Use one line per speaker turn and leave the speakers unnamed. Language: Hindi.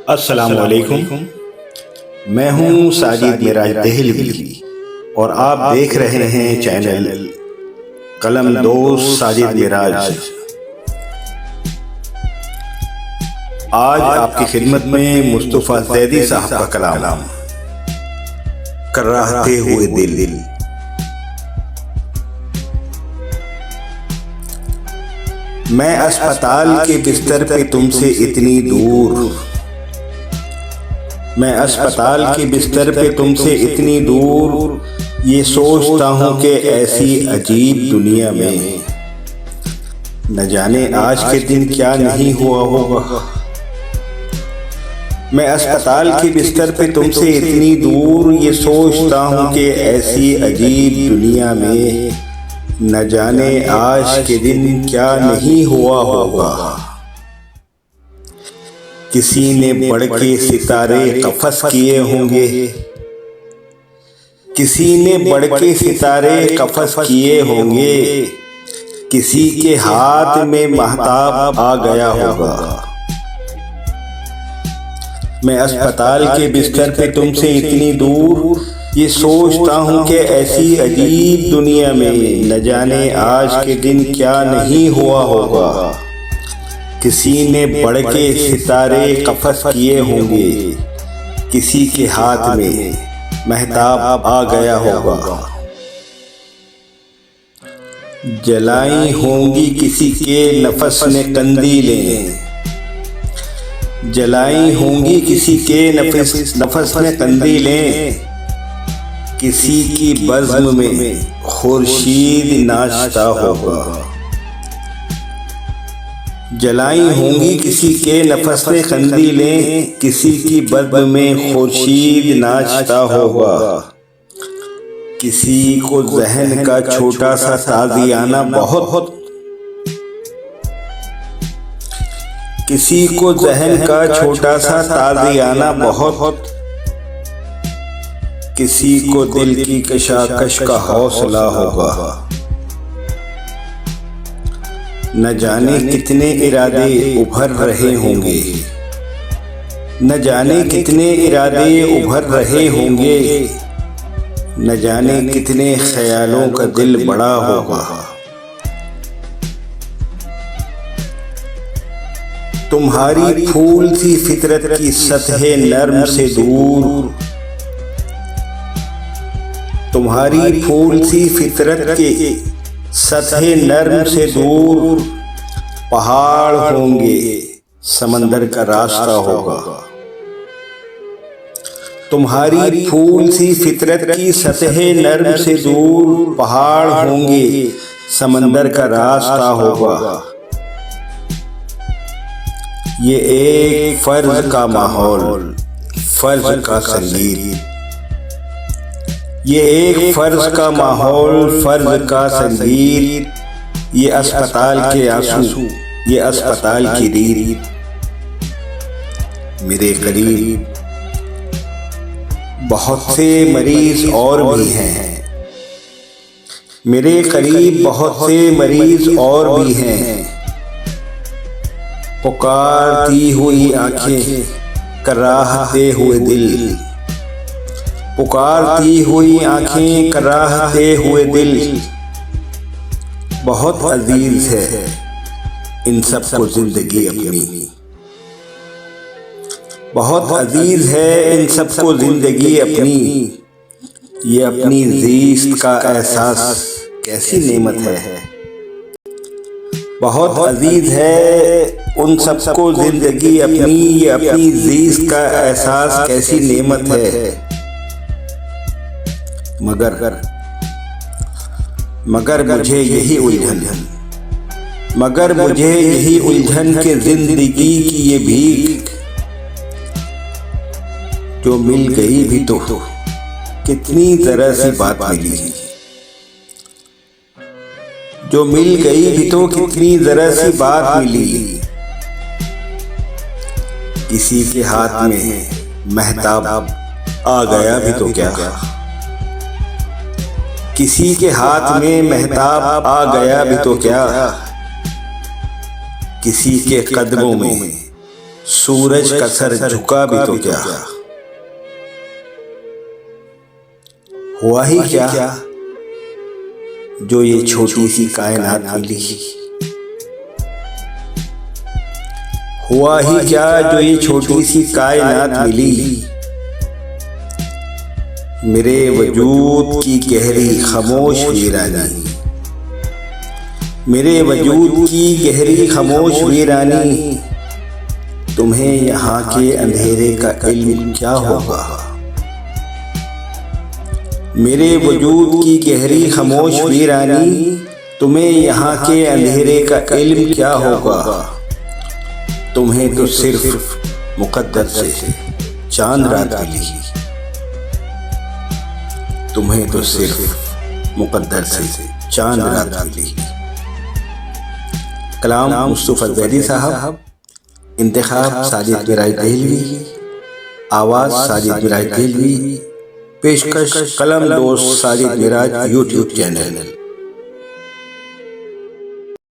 अस्सलाम वालेकुम। मैं हूं साजिद मिराज देहलवी और आप देख रहे हैं चैनल कलम दोस्त साजिद मिराज। आज आपकी खिदमत में मुस्तफा ज़ैदी साहब का कलाम कराहते हुए दिल। मैं अस्पताल के बिस्तर पे तुमसे इतनी दूर, मैं अस्पताल के बिस्तर पे तुमसे इतनी दूर, ये सोचता हूँ कि ऐसी अजीब दुनिया में न जाने आज के दिन क्या नहीं हुआ होगा। मैं अस्पताल के बिस्तर पे तुमसे इतनी दूर, ये सोचता हूँ कि ऐसी अजीब दुनिया में न जाने आज के दिन क्या नहीं हुआ होगा। किसी ने बढ़ के सितारे कफस किए होंगे, किसी ने बढ़ के सितारे कफस किए होंगे, किसी के हाथ में महताब आ गया होगा। मैं अस्पताल के बिस्तर पे तुमसे इतनी दूर, ये सोचता हूँ कि ऐसी अजीब दुनिया में न जाने आज के दिन क्या नहीं हुआ होगा। किसी ने बढ़ के सितारे कफस किए होंगे, किसी के हाथ में महताब आ गया होगा। जलाई होंगी किसी के नफस ने कंदीलें, जलाई होंगी किसी के नफस ने कंदीलें, किसी की बज़्म में खुर्शीद नाचता होगा। जलाई होंगी किसी के नफस में कंदीलें, किसी की बज़्म में खुर्शीद नाचता होगा। किसी को ज़हन का छोटा सा ताज़ियाना बहुत, किसी को ज़हन का छोटा सा ताज़ियाना बहुत, किसी को दिल की कशाकश का हौसला होगा। न जाने कितने इरादे उभर रहे होंगे, न जाने कितने इरादे उभर रहे होंगे, न जाने कितने ख्यालों का दिल बड़ा होगा। तुम्हारी फूल सी फितरत की सतह नर्म से दूर, तुम्हारी फूल सी फितरत की सतह नर्म से दूर, पहाड़ होंगे समंदर का रास्ता होगा। तुम्हारी फूल सी फितरत की सतह नर्म से दूर, पहाड़ होंगे समंदर का रास्ता होगा। ये एक फर्ज का माहौल, फर्ज का संगीत, ये एक फर्ज का माहौल, फर्ज का संगीत, ये अस्पताल के आंसू, ये अस्पताल की रीत। मेरे करीब बहुत से मरीज और भी हैं, मेरे करीब बहुत से मरीज और भी हैं। पुकारती हुई आंखें, कराहते हुए दिल, पुकारती हुई आंखें, कराहते हुए दिल। बहुत अजीज है इन सबको जिंदगी अपनी, बहुत अजीज है इन सबको जिंदगी अपनी। ये अपनी ज़ीस्त का एहसास कैसी नेमत है, बहुत अजीज है उन सबको जिंदगी अपनी। ये अपनी ज़ीस्त का एहसास कैसी नेमत है। मगर मुझे यही उलझन, मगर मुझे यही उलझन के जिंदगी की ये भीख, जो मिल गई भी तो कितनी तरह सी बात मिली, जो मिल गई भी तो कितनी तरह सी बात मिली। किसी के हाथ में महताब आ गया भी तो क्या, किसी के हाथ में महताब आ गया भी तो क्या, किसी के कदमों में सूरज का सर झुका भी तो क्या, हुआ ही क्या जो ये छोटी सी कायनात मिली, हुआ ही क्या जो ये छोटी सी कायनात मिली। मेरे वजूद की गहरी खामोश वीरानी, मेरे वजूद की गहरी खामोश वीरानी, तुम्हें यहाँ के अंधेरे का इल्म क्या होगा। मेरे वजूद की गहरी खामोश वीरानी, तुम्हें यहाँ के अंधेरे का इल्म क्या होगा। तुम्हें तो सिर्फ मुकद्दर से चांद रात मिली, तुम्हें तो सिर्फ मुकद्दर से चांद रात मिली। कलाम मुस्तफा ज़ैदी साहब, इंतखाब साजिद मिराज देहलवी, आवाज़ साजिद मिराज देहलवी, पेशकश कलम दोस्त साजिद मिराज यूट्यूब चैनल।